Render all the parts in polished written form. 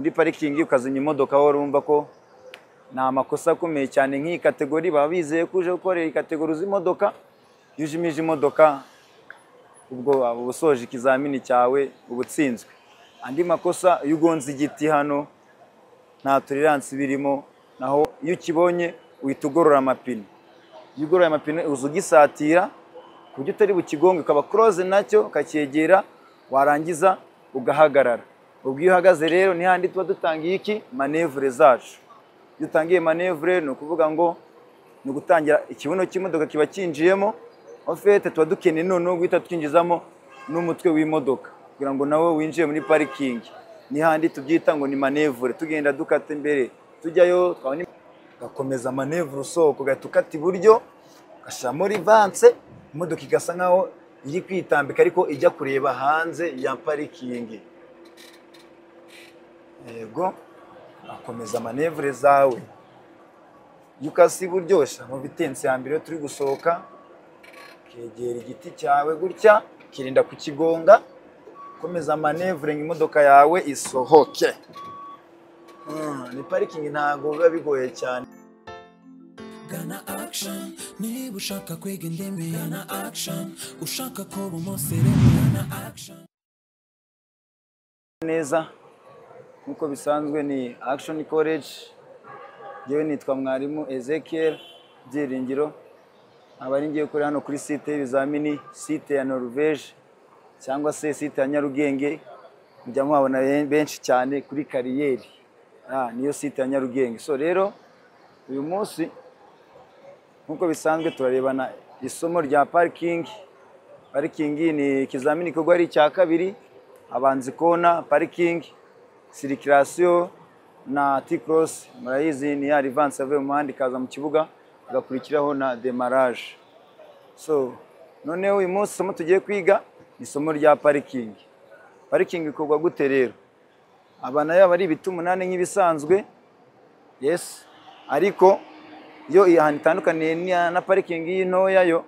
muri parikingi ukazimya imodoka aho urumva ko ni amakosa akomeye cyane. Nk'iyi kategori baba bizeye ko uje gukorera kategori z'imodoka, iyo ujimije imodoka ubwo uba usoje ikizamini cyawe uba utsinzwe. Andi makosa, iyo ugonze igiti hano nta tolerance birimo, naho iyo ukibonye uhita ugorora amapine. Iyo ugoroye amapine uza ugisatira ku buryo utari bukigonge, ukaba close nacyo ukacyegera, warangiza ugahagarara. Ubwo iyo uhagaze rero ni handi tuba dutangiye iki manevure zacu. Iyo utangiye manevure ni ukuvuga ngo ni ugutangira ikibuno cy'imodoka kiba kinjiyemo, en fait tuba dukeneye noneho guhita twinjizamo n'umutwe w'imodoka kugira ngo nawe winjiye muri parikingi. Ni handi tubyita ngo ni manevure, tugenda dukata imbere tujyayo, gakomeza manevure usohoka ugahita ukata iburyo ugashyiramo rivanse, imodoka igasa nkaho iri kwitambika ariko ijya kureba hanze ya parikingi. Yego, akomeza manevure zawe. Iyo ukase iburyo ushyiramo vitensi ya mbere iyo turi gusohoka, ukegera igiti cyawe gutya ukirinda kukigonga, komeza manevure ngo imodoka yawe isohoke. Ni parikingi ntabwo biba bigoye cyane. Gana action niba ushaka kwiga indimi, gana action ushaka kuba umusirimu, gana action neza. Nkuko bisanzwe ni Action College, yewe nitwa mwarimu Ezekiel Byiringiro, abari ngiye kuri hano kuri site y'ibizamini, site ya Norvège cyangwa se site ya Nyarugenge. Mujya mubabona benshi cyane kuri kariyeri, niyo site ya Nyarugenge. So rero uyu munsi nkuko bisanzwe turarebana isomo rya parikingi. Parikingi ni ikizamini kigwa ari cya kabiri, abanzi kona parikingi, circulation na T-cross. Murayizi ni ya rivanse avuye mu muhanda ikaza mu kibuga, agakurikiraho na demarrage. So noneho uyu munsi isomo tugiye kwiga ni isomo rya parikingi. Parikingi ikorwa gute rero? Abana yaba ari ibiti 8 nk'ibisanzwe, yes, ariko yo ahantu itandukaniye na parikingi y'intoya, yo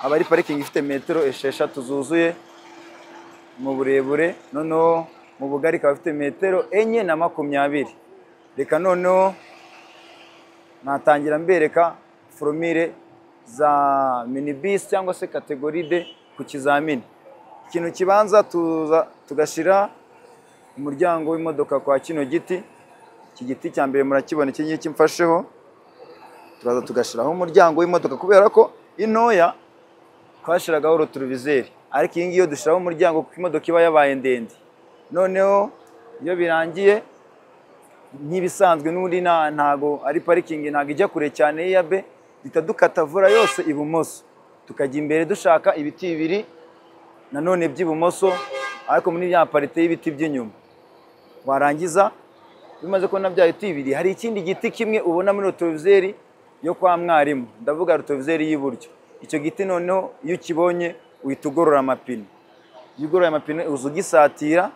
aba ari parikingi ifite metero 6 zuzuye mu burebure, noneho mu bugari ikaba ifite metero 420. Reka noneho natangira mbereka formule za minibus cyangwa se kategori D ku kizamini. Ikintu kibanza tugashyira umuryango w'imodoka kwa kino giti. Iki giti cya mbere murakibona, iki ngiki mfasheho. Turaza tugashyiraho umuryango w'imodoka kubera ko intoya twashyiragaho rotorovizeri, ariko iyi ngiyi yo dushyiraho umuryango kuko imodoka iba yabaye ndende. Noneho iyo birangiye nk'ibisanzwe n'undi ntago ari parikingi, ntago ijya kure cyane ya B, duhita dukata vura yose ibumoso tukajya imbere dushaka ibiti bibiri nanone by'ibumoso, ariko muri bya parite y'ibiti by'inyuma. Warangiza bimaze ko na bya biti bibiri, hari ikindi giti kimwe ubona muri rotorovizeri yo kwa mwarimu, ndavuga rotorovizeri y'iburyo. Icyo giti noneho iyo ukibonye uhita ugorora amapine. Iyo ugoroye amapine uza ugisatira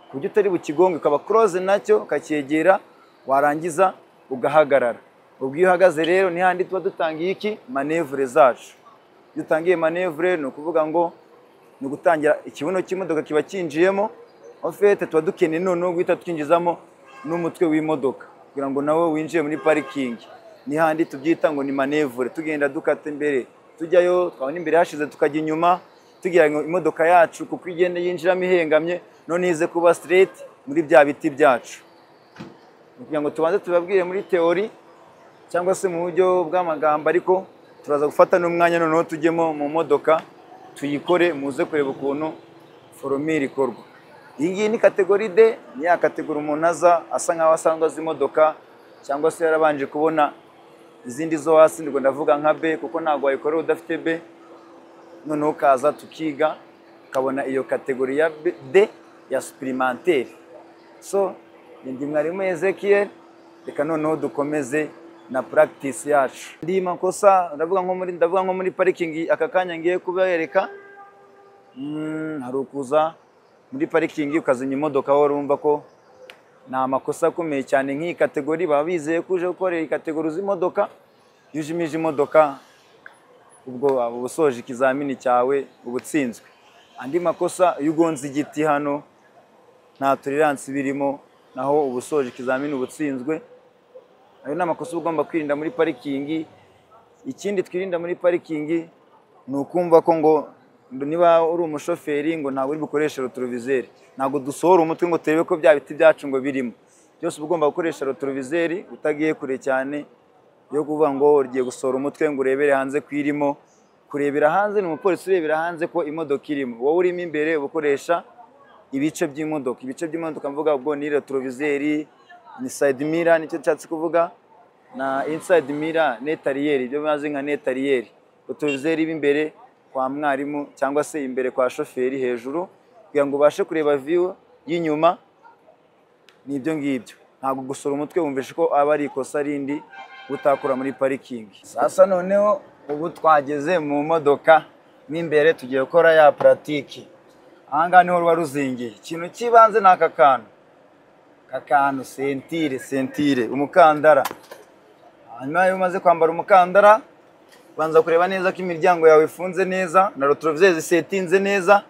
ku buryo utari bukigonge, ukaba close nacyo ukacyegera, warangiza ugahagarara. Ubwo iyo uhagaze rero ni handi tuba dutangiye iki manevure zacu. Iyo utangiye manevure ni ukuvuga ngo ni ugutangira ikibuno cy'imodoka kiba kinjiyemo, en fait tuba dukeneye noneho guhita twinjizamo n'umutwe w'imodoka kugira ngo nawe winjiye muri parikingi. Ni handi tubyita ngo ni manevure, tugenda dukata imbere tujyayo, twabona imbere hashize tukajya inyuma, tugira ngo imodoka yacu kuko igenda yinjiramo ihengamye, none ize kuba straight muri bya biti byacu. Kugira ngo tubanze tubabwire muri teori cyangwa se mu buryo bw'amagambo, ariko turaza gufata n'umwanya noneho tujyemo mu modoka tuyikore, muze kureba ukuntu formule ikorwa. Iyi ngiyi ni kategori D, ni ya kategori umuntu aza asa nkaho asanzwe azi imodoka cyangwa se yarabanje kubona izindi zo hasi, ndiko ndavuga nka B kuko ntabwo wayikorera udafite B. Noneho kaza tukiga ukabona iyo kategori ya D ya supplémentaire. So ndi mwarimu Ezekiel, reka noneho dukomeze na practice yacu. Ndi makosa ndavuga nko muri parikingi aka kanya ngiye kubereka. Hari ukuza muri parikingi ukazimya imodoka aho urumva ko ni amakosa akomeye cyane. Nk'iyi kategori baba bizeye ko uje gukorera kategori z'imodoka, iyo ujimije imodoka ubwo uba usoje ikizamini cyawe uba utsinzwe. Andi makosa, iyo ugonze igiti hano nta tolerance birimo, naho ubusoje ikizamini ubutsinzwe. Ayo ni amakosa ugomba kwirinda muri parikingi. Ikindi twirinda muri parikingi ni ukumva ko ngo niba uri umushoferi ngo ntabwo uri bukoresha rotorovizeri, ntabwo dusohora umutwe ngo turebe ko bya biti byacu ngo birimo. Byose ugomba gukoresha rotorovizeri utagiye kure cyane yo kuvuga ngo ugiye gusohora umutwe ngo urebere hanze kwirimo. Kurebera hanze ni umupolisi urebera hanze ko imodoka irimo, wowe urimo imbere ubukoresha ibice by'imodoka. Ibice by'imodoka mvuga ubwo ni rotorovizeri, ni side mirror nicyo nshatse kuvuga, na inside mirror, netariyeri, ibyo bazi nka netariyeri. Rotorovizeri imbere kwa mwarimu cyangwa se imbere kwa shoferi hejuru kugira ngo ubashe kureba view y'inyuma. Nibyo ngibyo, ntabwo gusura umutwe wumvishe ko aba ari ikosa rindi utakora muri parikingi. Sasa noneho ubu twageze mu modoka n'imbere tugiye gukora ya pratique. Ahangaha niho ruba ruzingiye. Ikintu kibanze ni aka kantu sentire, umukandara. Hanyuma iyo umaze kwambara umukandara banza kureba neza ko imiryango yawe ifunze neza na rotorovizeri zisetinze neza.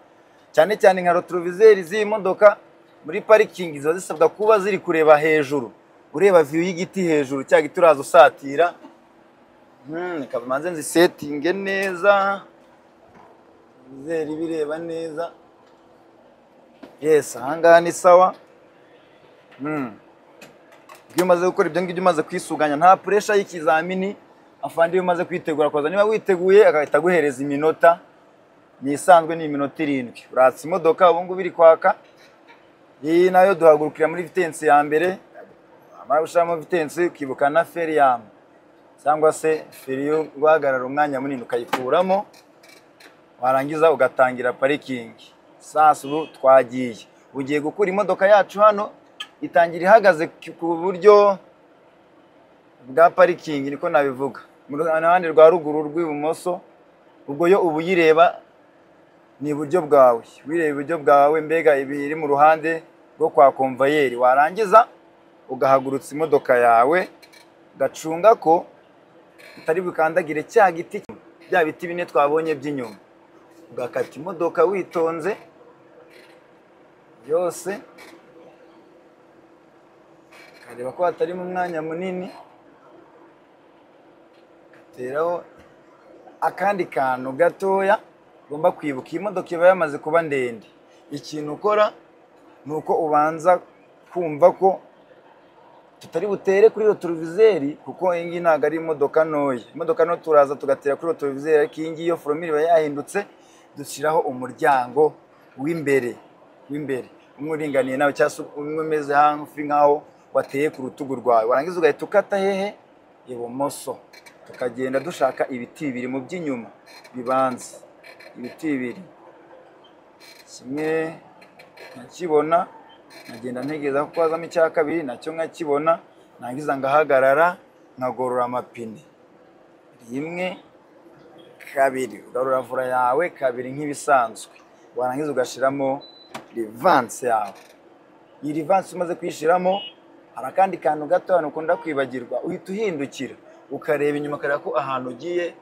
Cyane cyane nka rotorovizeri z'iyi modoka muri parikingi ziba zisabwa kuba ziri kureba hejuru, ureba view y'igiti hejuru, cya giti uraza usatira. Reka manze nzisetinge neza, zeri bireba neza. Yes, ahangaha ni sawa. Iyo umaze gukora ibyo ngibyo, umaze kwisuganya, nta pressure y'ikizamini afandi umaze kwitegura koza. Niba witeguye agahita guhereza iminota, ni isanzwe ni iminota 7. Uratse imodoka ubu ngubu iri kwaka. Iyi nayo duhagurukira muri vitence ya mbere, amara gushiramo vitence ukibuka na ferium cyangwa se feri yo guhagarara umwanya munini ukayikuramo, warangiza ugatangira parikingi. Sasa ubu twagiye, ugiye gukura imodoka yacu hano, itangira ihagaze ku buryo bwa parikingi, niko nabivuga. Mu ruhande rwa ruguru rw'ibumoso, ubwo yo ubu yireba ni iburyo bwawe, wireba iburyo bwawe, mbega ibiri mu ruhande rwo kwa konvayeri. Warangiza ugahagurutsa imodoka yawe, gacunga ko utari bukandagire cya giti, bya biti bine twabonye by'inyuma. Ugakata imodoka witonze yose, kareba ko hatari mu mwanya munini. Gateraho akandi kantu gatoya ugomba kwibuka, iyi modoka iba yamaze kuba ndende. Ikintu ukora ni uko ubanza kumva ko tutari butere kuri rotorovizeri, kuko iyi ngiyi ntabwo ari imodoka ntoya. Imodoka nto turaza tugatera kuri rotorovizeri, ariko iyi ngiyi yo foromire iba yahindutse. Dushyiraho umuryango w'imbere, umwe uringaniye nawe cyangwa se umwe umeze hafi nkaho wateye ku rutugu rwawe. Warangiza ugahita ukata hehe? Ibumoso. Tukagenda dushaka ibiti bibiri mu by'inyuma bibanza. Ibiti bibiri, kimwe nkakibona, nkagenda ntegereza ko kwazamo icya kabiri, nacyo nkakibona. Nangiza ngahagarara, nkagorora amapine. 1, 2, ugarura vura yawe 2 nk'ibisanzwe. Warangiza ugashiramo rivanse yawe. Iyi rivanse umaze kwishiramo, hari akandi kantu gato hano ukunda kwibagirwa, uhita uhindukira ukareba inyuma, kareba ko ahantu ugiye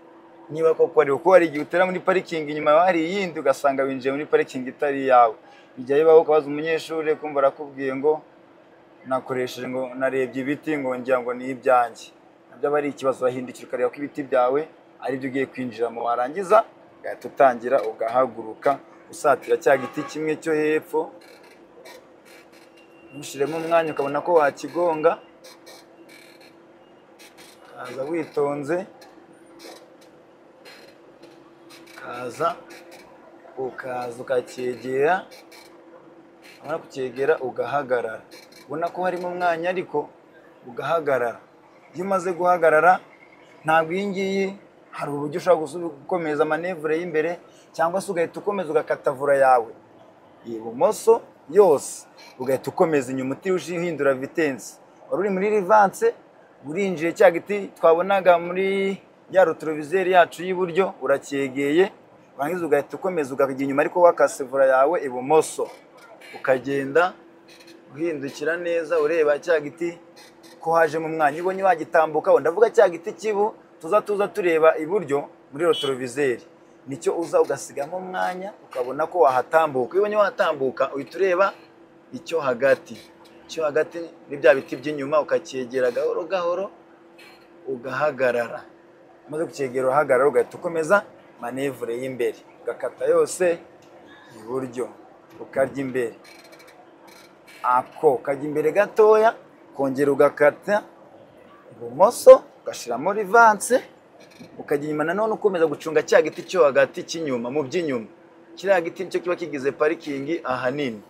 niba koko ari uko hari igihe utera muri parikingi inyuma hari iyindi ugasanga winjiye muri parikingi itari yawe. Bijya bibaho ukabaza umunyeshuri kumva arakubwiye ngo nakoresheje ngo narebye ibiti ngo ngira ngo ni ibyanjye. Nabyo aba ari ikibazo, wahindukira ukareba ko ibiti byawe ari byo ugiye kwinjiramo. Warangiza ugahita utangira ugahaguruka usatira cya giti kimwe cyo hepfo, ushiremo umwanya ukabona ko wakigonga. Kaza witonze, ukaza ukacyegera, wamara kucyegera ugahagarara. Ubona ko harimo umwanya ariko ugahagarara. Iyo umaze guhagarara, ntabwo iyi ngiyi hari uburyo ushobora gukomeza manevure y'imbere, cyangwa se ugahita ukomeza ugakata vura yawe ibumoso yose, ugahita ukomeza inyuma uhindura vitensi. Wari uri muri rivanse, urinjiye cya giti twabonaga muri ya rotorovizeri yacu y'iburyo, uracyegeye. Warangiza ugahita ukomeza ukajya inyuma, ariko wakase vura yawe ibumoso. Ukagenda uhindukira neza ureba cya giti ko haje mu mwanya. Ubonye wagitambuka, ndavuga cya giti kibu tuza tureba iburyo muri rotorovizeri, nicyo uza ugasigamo umwanya ukabona ko wahatambuka. Iyo ubonye wahatambuka uhita ureba icyo hagati. cyo hagati muri bya biti by'inyuma ukacyegera gahoro gahoro ugahagarara. Umaze kucyegera uhagarara ugahita ukomeza manevure y'imbere ugakata yose iburyo ukarya imbere, ako ukajya imbere gatoya kongera ugakata ibumoso ugashiramo rivanse ukajya inyuma nanone ukomeza gucunga cya giti cyo hagati cy'inyuma mu by'inyuma. Kiriya giti cyo kiba kigize parikingi ahanini.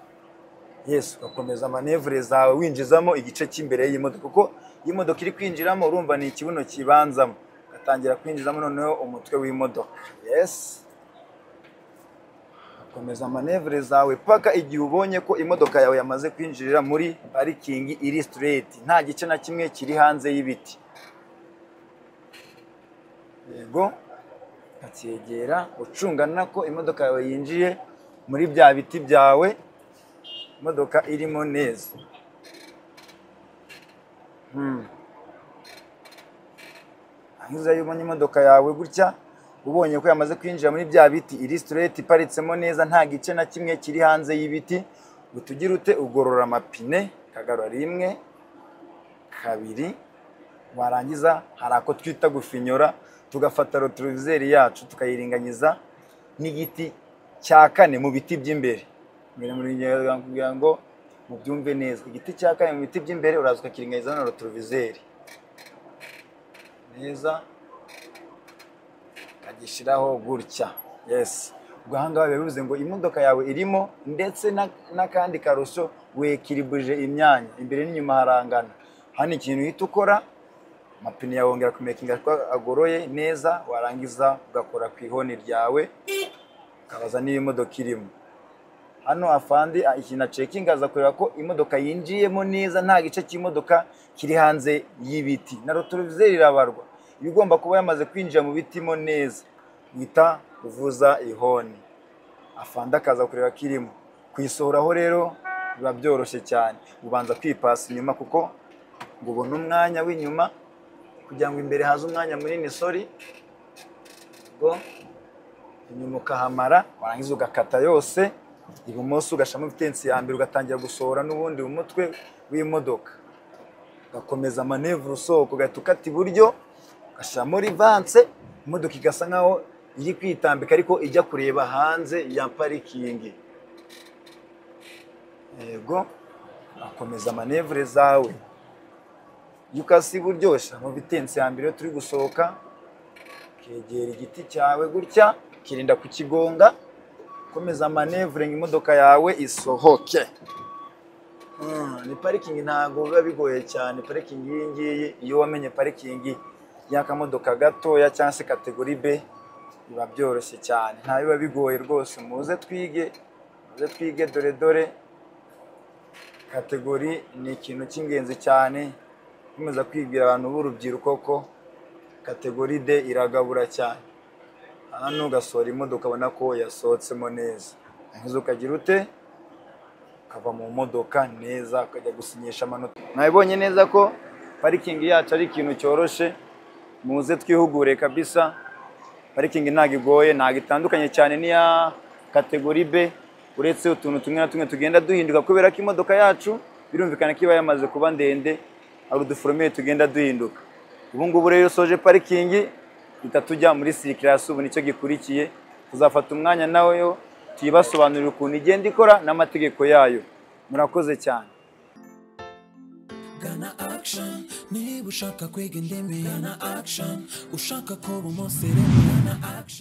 Yes, ugakomeza manevure zawe winjizamo igice cy'imbere y'imodoka, kuko y'imodoka iri kwinjiramo urumva ni ikibuno kibanzamo, ugatangira kwinjizamo noneho umutwe w'imodoka. Yes, ugakomeza manevure zawe paka igihe ubonye ko imodoka yawe yamaze kwinjirira muri parikingi iri straight, nta gice na kimwe kiri hanze y'ibiti. Yego, ukacyegera ucungana ko imodoka yawe yinjiye muri bya biti byawe, imodoka irimo neza. Angiza yubonye imodoka yawe gutya, ubonye ko yamaze kwinjira muri bya biti iri straight iparitsemo neza, nta gice na kimwe kiri hanze y'ibiti, utugira ute ugorora amapine, kagarura rimwe kabiri, warangiza hari ako twita gufinyora, tugafata rotorovizeri yacu tukayiringaniza n'igiti cya kane mu biti by'imbere. Kugira ngo mubyumve neza, igiti cya kane mu biti by'imbere uraza ukakiringaniza na rotorovizeri neza, ukagishiraho gutya. Yes, ubwo ahangaha biba bivuze ngo imodoka yawe irimo ndetse n'akandi karusho wekiribuje imyanya imbere n'inyuma harangana. Hano ikintu uhita ukora, amapine yawe wongera kumekinga ko agoroye neza, warangiza ugakora ku ihoni ryawe ukabaza niba imodoka irimo. Hano afandi ikintu acekinga aza kureba ko imodoka yinjiyemo neza, nta gice cy'imodoka kiri hanze y'ibiti, na rotorovizeri irabarwa. Ibigomba kuba yamaze kwinjira mu bitimo neza uhita uvuza ihoni, afandi akaza kureba ko irimo. Kuyisohoraho rero biba byoroshye cyane, ubanza kwipasa inyuma kuko ngo ubone umwanya w'inyuma kugira ngo imbere haze umwanya munini. Ngo inyuma ukahamara, warangiza ugakata yose ibumoso ugashamo vitensi ya mbere, ugatangira gusohora n'ubundi umutwe w'imodoka, ugakomeza manevure usohoka, ugahita ukata iburyo ugashyiramo rivanse, imodoka igasa nkaho iri kwitambika ariko ijya kureba hanze ya parikingi. Yego, ugakomeza manevure zawe, iyo ukase iburyo ugashyiramo vitensi ya mbere turi gusohoka, ukegera igiti cyawe gutya ukirinda kukigonga, ukomeza manevure ngo imodoka yawe isohoke. Ni parikingi ntabwo biba bigoye cyane. Parikingi iyi ngiyi iyo wamenye parikingi y'akamodoka gatoya cyangwa se kategori B biba byoroshye cyane, nta biba bigoye rwose. Muze twige dore kategori ni ikintu cy'ingenzi cyane. Komeza kwibwira abantu b'urubyiruko ko kategori D iragabura cyane. Hano ugasohora imodoka ubona ko yasohotsemo neza, nkizo ukagira ute ukava mu modoka neza ukajya gusinyisha amanota. Mwabibonye neza ko parikingi yacu ari ikintu cyoroshe. Muze twihugure kabisa, parikingi ntabwo igoye, ntabwo itandukanye cyane n'iya kategori B, uretse utuntu tumwe na tumwe tugenda duhinduka kubera ko imodoka yacu birumvikana ko iba yamaze kuba ndende, hari uduforomere tugenda duhinduka. Ubu ngubu rero soje parikingi duhita tujya muri sirikirasi. Ubu nicyo gikurikiye, tuzafata umwanya nawe yo tuyibasobanurira ukuntu igenda ikora n'amategeko yayo. Murakoze cyane. Gana action, niba ushaka kwiga indimi, Gana action, ushaka kuba umusirimu, Gana action.